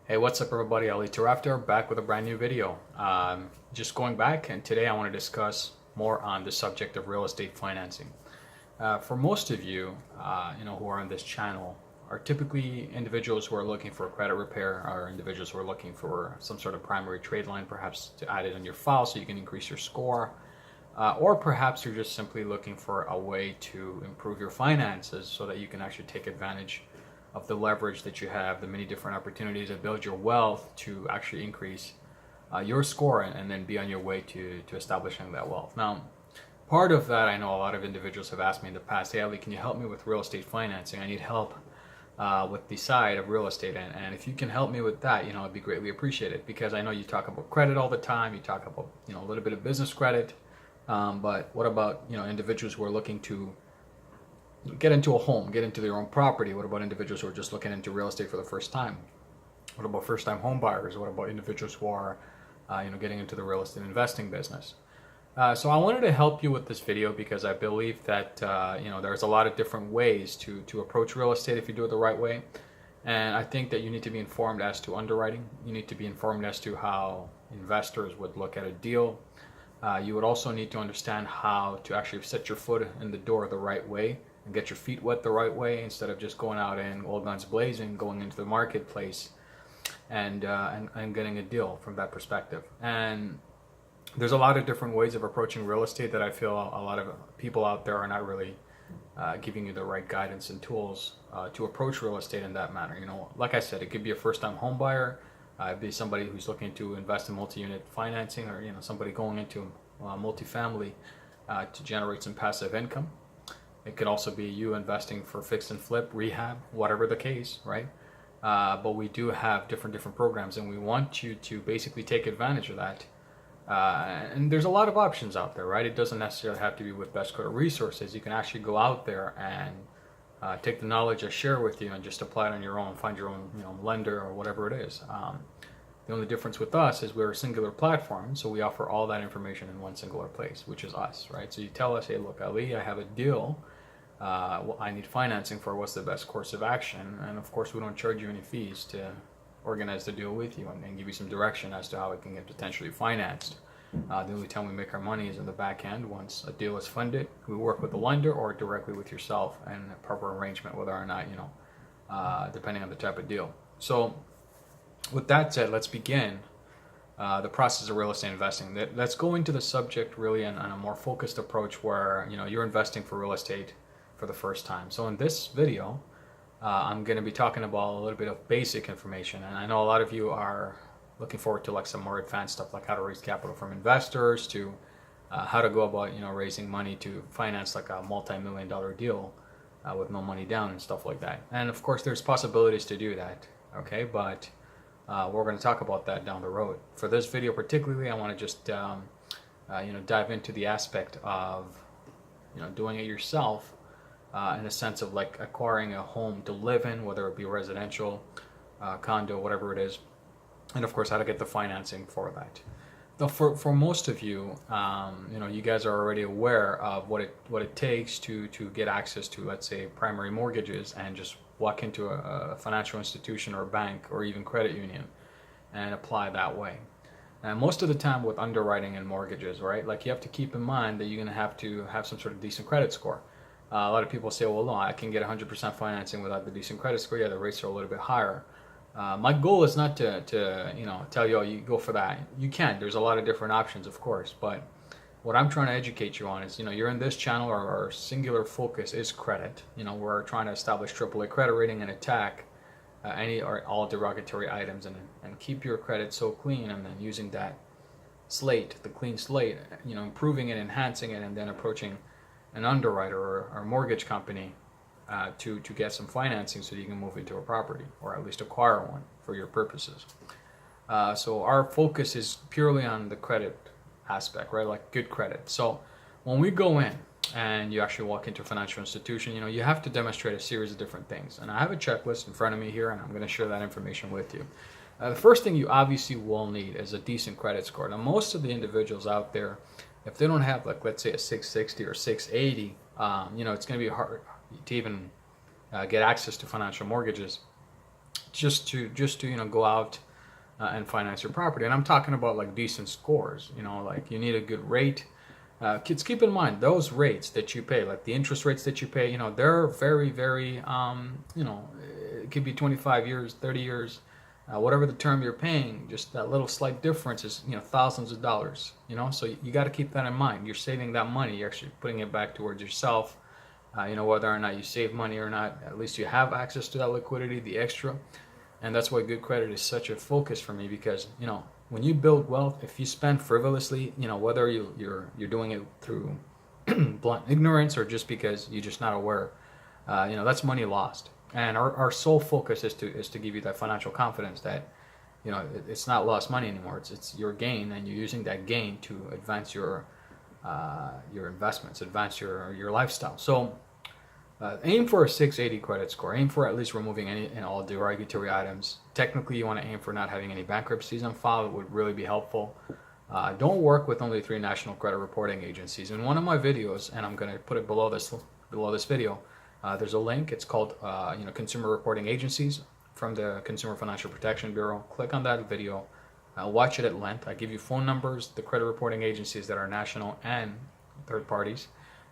Hey, what's up everybody? Untitled Chapter back with a brand new video. Just going back, and today I want to discuss more on the subject of real estate financing. For most of you, who are on this channel, are typically individuals who are looking for credit repair, or individuals who are looking for some sort of primary trade line, perhaps to add it on your file so you can increase your score, or perhaps you're just simply looking for a way to improve your finances so that you can actually take advantage of the leverage that you have, the many different opportunities to build your wealth to actually increase your score and then be on your way to establishing that wealth. Now, part of that, I know a lot of individuals have asked me in the past, hey Ali, can you help me with real estate financing? I need help with the side of real estate, and if you can help me with that, it'd be greatly appreciated, because I know you talk about credit all the time, you talk about a little bit of business credit, but what about individuals who are looking to get into a home, get into their own property? What about individuals who are just looking into real estate for the first time? What about first-time home buyers? What about individuals who are, getting into the real estate investing business? So I wanted to help you with this video because I believe that there's a lot of different ways to approach real estate if you do it the right way, and I think that you need to be informed as to underwriting. You need to be informed as to how investors would look at a deal. You would also need to understand how to actually set your foot in the door the right way and get your feet wet the right way, instead of just going out and all guns blazing, going into the marketplace and getting a deal from that perspective. And there's a lot of different ways of approaching real estate that I feel a lot of people out there are not really giving you the right guidance and tools to approach real estate in that manner. Like I said, it could be a first-time home buyer, it'd be somebody who's looking to invest in multi-unit financing, or somebody going into multifamily to generate some passive income. It could also be you investing for fix and flip, rehab, whatever the case, right? But we do have different programs, and we want you to basically take advantage of that. And there's a lot of options out there, right? It doesn't necessarily have to be with Best Credit Resources. You can actually go out there and take the knowledge I share with you and just apply it on your own, find your own lender or whatever it is. The only difference with us is we're a singular platform, so we offer all that information in one singular place, which is us, right? So you tell us, hey, look, Ali, I have a deal. I need financing for what's the best course of action, and of course we don't charge you any fees to organize the deal with you and give you some direction as to how it can get potentially financed. The only time we make our money is in the back end. Once a deal is funded, we work with the lender or directly with yourself, and a proper arrangement whether or not, depending on the type of deal. So with that said, let's begin the process of real estate investing. Let's go into the subject really on a more focused approach, where you're investing for real estate for the first time. So in this video, I'm going to be talking about a little bit of basic information, and I know a lot of you are looking forward to like some more advanced stuff, like how to raise capital from investors, to how to go about raising money to finance like a multi-million-dollar deal with no money down and stuff like that. And of course there's possibilities to do that, okay, but we're going to talk about that down the road. For this video particularly, I want to just dive into the aspect of doing it yourself, in a sense of like acquiring a home to live in, whether it be residential, condo, whatever it is, and of course how to get the financing for that. Now, for most of you, you guys are already aware of what it takes to get access to, let's say, primary mortgages, and just walk into a financial institution or a bank or even credit union and apply that way. And most of the time with underwriting and mortgages, right, like you have to keep in mind that you're going to have some sort of decent credit score. A lot of people say, well, no, I can get 100% financing without the decent credit score. Yeah, the rates are a little bit higher. My goal is not to tell you, oh, you go for that. You can. There's a lot of different options, of course. But what I'm trying to educate you on is, you're in this channel, our singular focus is credit. We're trying to establish AAA credit rating and attack any or all derogatory items, and keep your credit so clean, and then using that slate, the clean slate, improving it, enhancing it, and then approaching an underwriter or mortgage company to get some financing so you can move into a property, or at least acquire one for your purposes. So our focus is purely on the credit aspect, right? Like good credit. So when we go in and you actually walk into a financial institution, you have to demonstrate a series of different things. And I have a checklist in front of me here, and I'm going to share that information with you. The first thing you obviously will need is a decent credit score. Now, most of the individuals out there, if they don't have, like, let's say a 660 or 680, it's going to be hard to even get access to financial mortgages just to go out and finance your property. And I'm talking about like decent scores. Like you need a good rate. Kids, keep in mind those rates that you pay, like the interest rates that you pay. They're very, very. It could be 25 years, 30 years, whatever the term you're paying. Just that little slight difference is thousands of dollars. So you got to keep that in mind. You're saving that money. You're actually putting it back towards yourself. Whether or not you save money or not, at least you have access to that liquidity, the extra. And that's why good credit is such a focus for me, because when you build wealth, if you spend frivolously, whether you're doing it through blunt ignorance or just because you're just not aware, that's money lost. And our sole focus is to give you that financial confidence that it's not lost money anymore. It's your gain, and you're using that gain to advance your investments, advance your lifestyle. So aim for a 680 credit score. Aim for at least removing any and all derogatory items. Technically, you want to aim for not having any bankruptcies on file. It would really be helpful. Don't work with only 3 national credit reporting agencies. In one of my videos, and I'm going to put it below this video, there's a link. It's called Consumer Reporting Agencies from the Consumer Financial Protection Bureau. Click on that video. Watch it at length. I give you phone numbers, the credit reporting agencies that are national and third parties,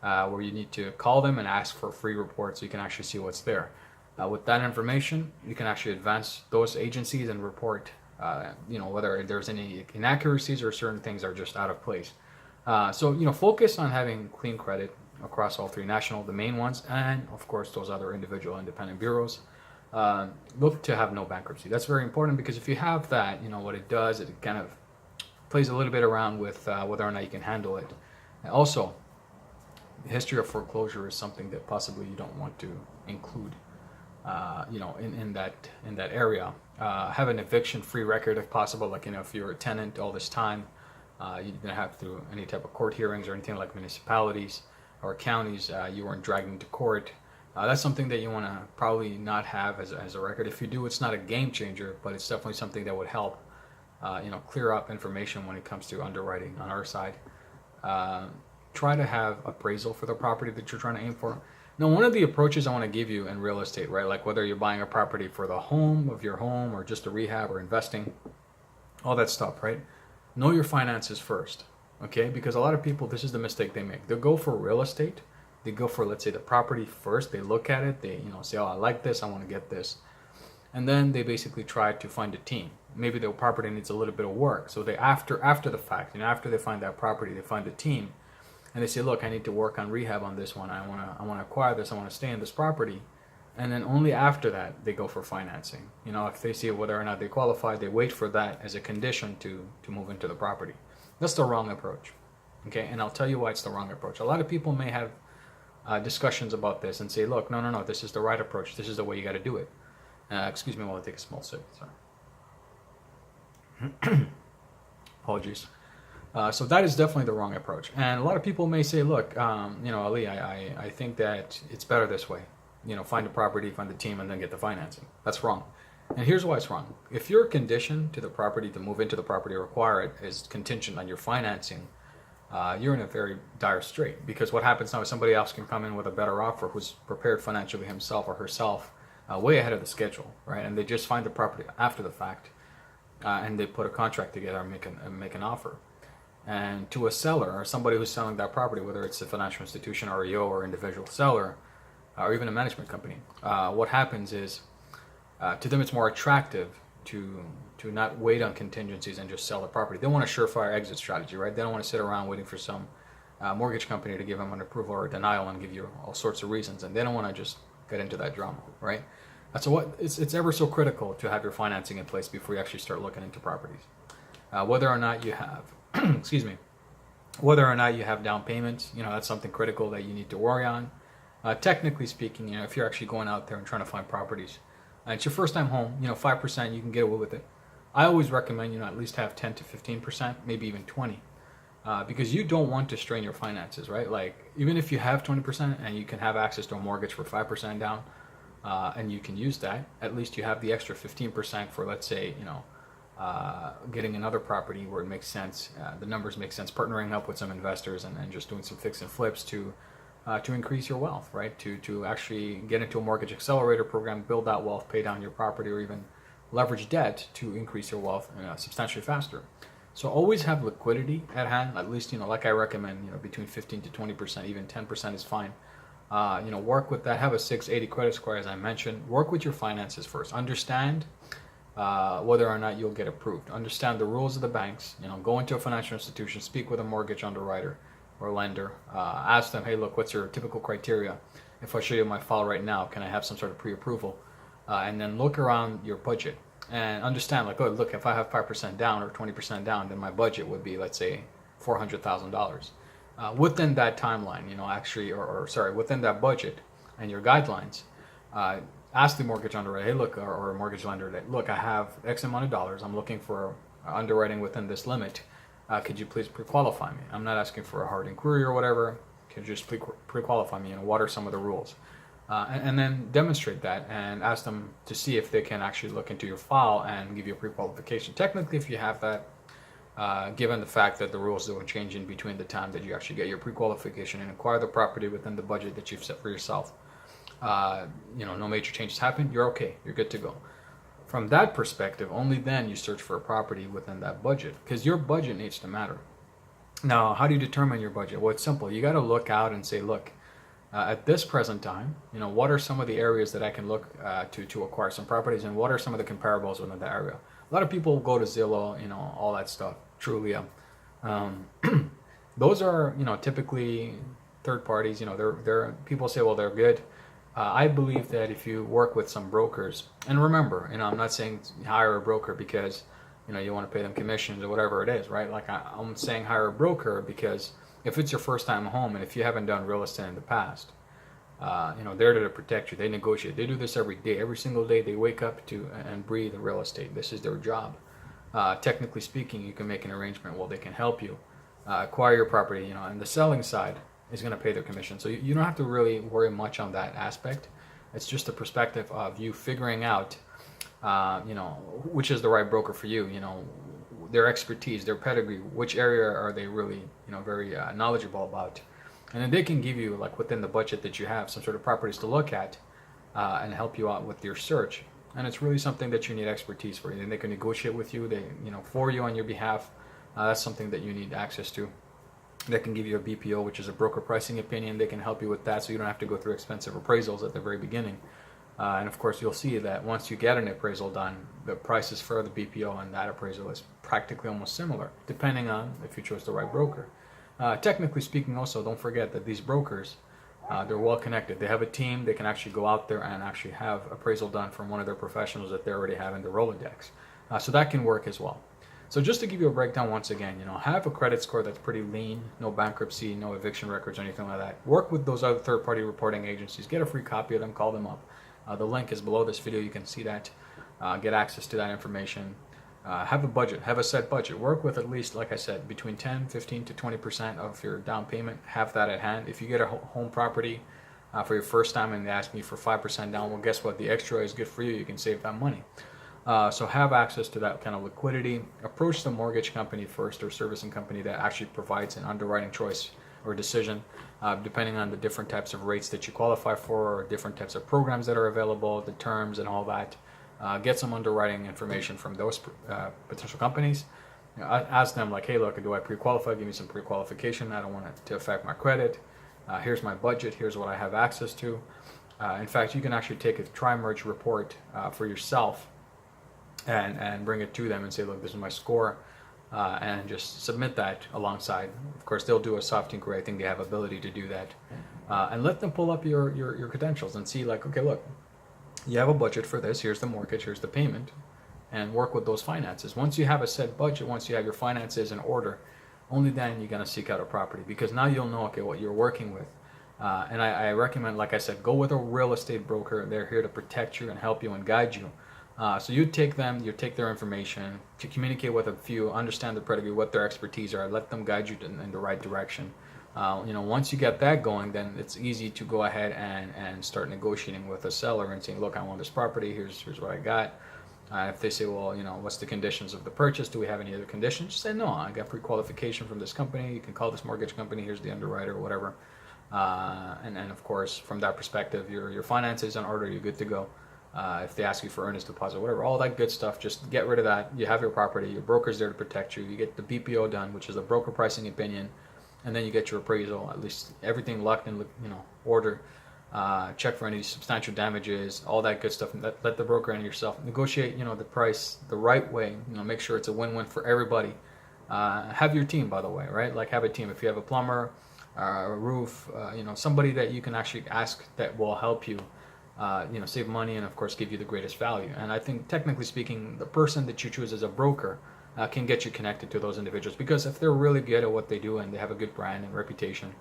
where you need to call them and ask for free reports so you can actually see what's there. With that information, you can actually advance those agencies and report, whether there's any inaccuracies or certain things are just out of place. So focus on having clean credit across all 3 national, the main ones, and of course those other individual independent bureaus. Look to have no bankruptcy. That's very important, because if you have that, what it does, it kind of plays a little bit around with whether or not you can handle it. And also, the history of foreclosure is something that possibly you don't want to include, in that area. Have an eviction-free record if possible. Like if you're a tenant all this time, you didn't have through any type of court hearings or anything like municipalities or counties. You weren't dragged into court. That's something that you want to probably not have as a record. If you do, it's not a game changer, but it's definitely something that would help, clear up information when it comes to underwriting on our side. Try to have appraisal for the property that you're trying to aim for. Now, one of the approaches I want to give you in real estate, right, like whether you're buying a property for the home of your home or just a rehab or investing, all that stuff, right? Know your finances first, okay? Because a lot of people, this is the mistake they make. They'll go for real estate. They go for, let's say, the property first. They look at it. They, say, oh, I like this. I want to get this. And then they basically try to find a team. Maybe the property needs a little bit of work. So they, after the fact, after they find that property, they find a team. And they say, look, I need to work on rehab on this one. I want to acquire this. I want to stay in this property. And then only after that, they go for financing. If they see whether or not they qualify, they wait for that as a condition to move into the property. That's the wrong approach. Okay, and I'll tell you why it's the wrong approach. A lot of people may have discussions about this and say, look, no, this is the right approach. This is the way you got to do it. Excuse me while I take a small sip. Sorry. Apologies. So that is definitely the wrong approach. And a lot of people may say, look, Ali, I think that it's better this way. Find a property, find the team, and then get the financing. That's wrong. And here's why it's wrong. If your condition to the property, to move into the property or acquire it, is contingent on your financing, you're in a very dire strait, because what happens now is somebody else can come in with a better offer who's prepared financially himself or herself way ahead of the schedule, right? And they just find the property after the fact, and they put a contract together and make an offer. And to a seller or somebody who's selling that property, whether it's a financial institution, REO, or individual seller, or even a management company, what happens is to them it's more attractive to not wait on contingencies and just sell the property. They want a surefire exit strategy, right? They don't want to sit around waiting for some mortgage company to give them an approval or a denial and give you all sorts of reasons, and they don't want to just get into that drama, right? So it's ever so critical to have your financing in place before you actually start looking into properties. Whether or not you have, excuse me, whether or not you have down payments, that's something critical that you need to worry on. Technically speaking, if you're actually going out there and trying to find properties, it's your first time home, 5%, you can get away with it. I always recommend, at least have 10 to 15%, maybe even 20, because you don't want to strain your finances, right? Like, even if you have 20% and you can have access to a mortgage for 5% down, and you can use that, at least you have the extra 15% for, let's say, getting another property where it makes sense, the numbers make sense, partnering up with some investors and just doing some fix and flips to to increase your wealth, right? To actually get into a mortgage accelerator program, build that wealth, pay down your property, or even leverage debt to increase your wealth substantially faster. So always have liquidity at hand, at least, like I recommend, between 15 to 20%, even 10% is fine. Work with that. Have a 680 credit score, as I mentioned. Work with your finances first. Understand whether or not you'll get approved. Understand the rules of the banks. Go into a financial institution, speak with a mortgage underwriter or lender. Ask them, hey, look, what's your typical criteria? If I show you my file right now, can I have some sort of pre-approval? And then look around your budget and understand, like, oh, look, if I have 5% down or 20% down, then my budget would be, let's say, $400,000. Within that timeline, within that budget and your guidelines, ask the mortgage underwriter, hey, look, or a mortgage lender, that, look, I have X amount of dollars. I'm looking for underwriting within this limit. Could you please pre-qualify me? I'm not asking for a hard inquiry or whatever. Could you just pre-qualify me? What are some of the rules? And then demonstrate that and ask them to see if they can actually look into your file and give you a pre-qualification. Technically, if you have that, given the fact that the rules don't change in between the time that you actually get your pre-qualification and acquire the property within the budget that you've set for yourself, no major changes happen, you're okay, you're good to go. From that perspective, only then you search for a property within that budget, because your budget needs to matter. Now, how do you determine your budget? Well, it's simple. You got to look out and say, look, at this present time, what are some of the areas that I can look to acquire some properties, and what are some of the comparables within the area? A lot of people go to Zillow, all that stuff, Trulia. Those are, typically third parties. They're people say, well, they're good. I believe that if you work with some brokers, and remember, I'm not saying hire a broker because, you want to pay them commissions or whatever it is, right? Like I'm saying hire a broker because if it's your first time home and if you haven't done real estate in the past, they're there to protect you. They negotiate. They do this every day. Every single day they wake up to and breathe real estate. This is their job. Technically speaking, you can make an arrangement. Well, they can help you acquire your property, and the selling side is going to pay their commission. So you don't have to really worry much on that aspect. It's just the perspective of you figuring out, which is the right broker for you, their expertise, their pedigree, which area are they really, very knowledgeable about. And then they can give you, like within the budget that you have, some sort of properties to look at and help you out with your search. And it's really something that you need expertise for. And they can negotiate with you, for you on your behalf. That's something that you need access to. They can give you a BPO, which is a broker pricing opinion. They can help you with that, so you don't have to go through expensive appraisals at the very beginning. And of course, you'll see that once you get an appraisal done, the prices for the BPO and that appraisal is practically almost similar, depending on if you chose the right broker. Technically speaking, also, don't forget that these brokers, they're well connected. They have a team. They can actually go out there and actually have appraisal done from one of their professionals that they already have in the Rolodex. So that can work as well. So just to give you a breakdown once again, have a credit score that's pretty lean, no bankruptcy, no eviction records, or anything like that. Work with those other third-party reporting agencies. Get a free copy of them. Call them up. The link is below this video. You can see that. Get access to that information. Have a budget. Have a set budget. Work with at least, like I said, between 10, 15 to 20% of your down payment. Have that at hand. If you get a home property for your first time and they ask you for 5% down, well, guess what? The extra is good for you. You can save that money. So have access to that kind of liquidity. Approach the mortgage company first or servicing company that actually provides an underwriting choice or decision, depending on the different types of rates that you qualify for, or different types of programs that are available, the terms and all that. Get some underwriting information from those potential companies. Ask them like, hey, look, do I pre-qualify? Give me some pre-qualification. I don't want it to affect my credit. Here's my budget. Here's what I have access to. In fact, you can actually take a tri-merge report for yourself and bring it to them and say, look, this is my score, and just submit that alongside. Of course, they'll do a soft inquiry. I think they have ability to do that. And let them pull up your credentials and see, like, okay, look, you have a budget for this. Here's the mortgage. Here's the payment. And work with those finances. Once you have a set budget, once you have your finances in order, only then you're going to seek out a property, because now you'll know, okay, what you're working with. And I recommend, like I said, go with a real estate broker. They're here to protect you and help you and guide you. So you take their information, to communicate with a few, understand the pedigree, what their expertise are, let them guide you in the right direction. Once you get that going, then it's easy to go ahead and start negotiating with a seller and saying, look, I want this property, here's what I got. If they say, well, what's the conditions of the purchase? Do we have any other conditions? Just say, no, I got pre-qualification from this company. You can call this mortgage company. Here's the underwriter or whatever. And of course, from that perspective, your finances in order, you're good to go. If they ask you for earnest deposit, whatever, all that good stuff, just get rid of that. You have your property, your broker's there to protect you. You get the BPO done, which is a broker pricing opinion, and then you get your appraisal. At least everything locked in, order. Check for any substantial damages, all that good stuff. And let the broker and yourself negotiate, the price the right way. Make sure it's a win-win for everybody. Have your team, by the way, right? Like have a team. If you have a plumber, a roof, somebody that you can actually ask that will help you, save money and of course give you the greatest value. And I think technically speaking, the person that you choose as a broker can get you connected to those individuals, because if they're really good at what they do and they have a good brand and reputation,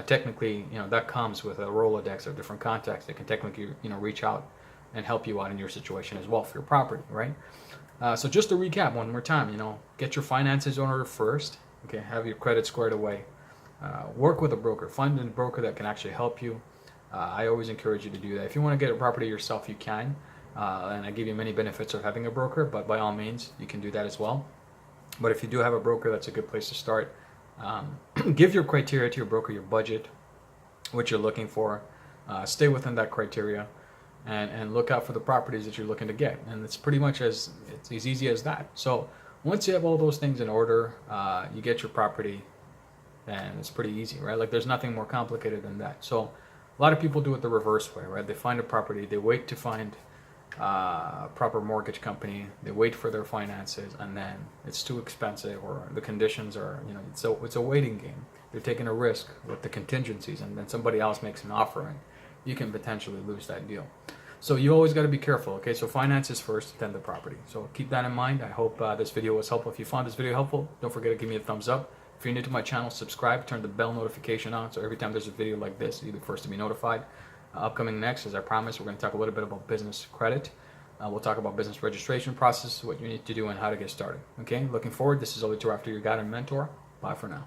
technically, that comes with a Rolodex of different contacts that can technically, reach out and help you out in your situation as well for your property, right? So just to recap one more time, get your finances in order first. Okay, have your credit squared away. Work with a broker. Find a broker that can actually help you. I always encourage you to do that. If you want to get a property yourself, you can. And I give you many benefits of having a broker, but by all means, you can do that as well. But if you do have a broker, that's a good place to start. Give your criteria to your broker, your budget, what you're looking for. Stay within that criteria, and look out for the properties that you're looking to get. And it's pretty much it's as easy as that. So once you have all those things in order, you get your property, and it's pretty easy, right? Like there's nothing more complicated than that. So a lot of people do it the reverse way, right? They find a property, they wait to find a proper mortgage company, they wait for their finances, and then it's too expensive or the conditions are, it's a waiting game. They're taking a risk with the contingencies, and then somebody else makes an offer and you can potentially lose that deal. So you always got to be careful, okay? So finances first, then the property. So keep that in mind. I hope this video was helpful. If you found this video helpful, don't forget to give me a thumbs up. If you're new to my channel, subscribe, turn the bell notification on, so every time there's a video like this, you're the first to be notified. Upcoming next, as I promised, we're going to talk a little bit about business credit. We'll talk about business registration process, what you need to do, and how to get started. Okay, looking forward. This is Untitled Chapter, your guide and mentor. Bye for now.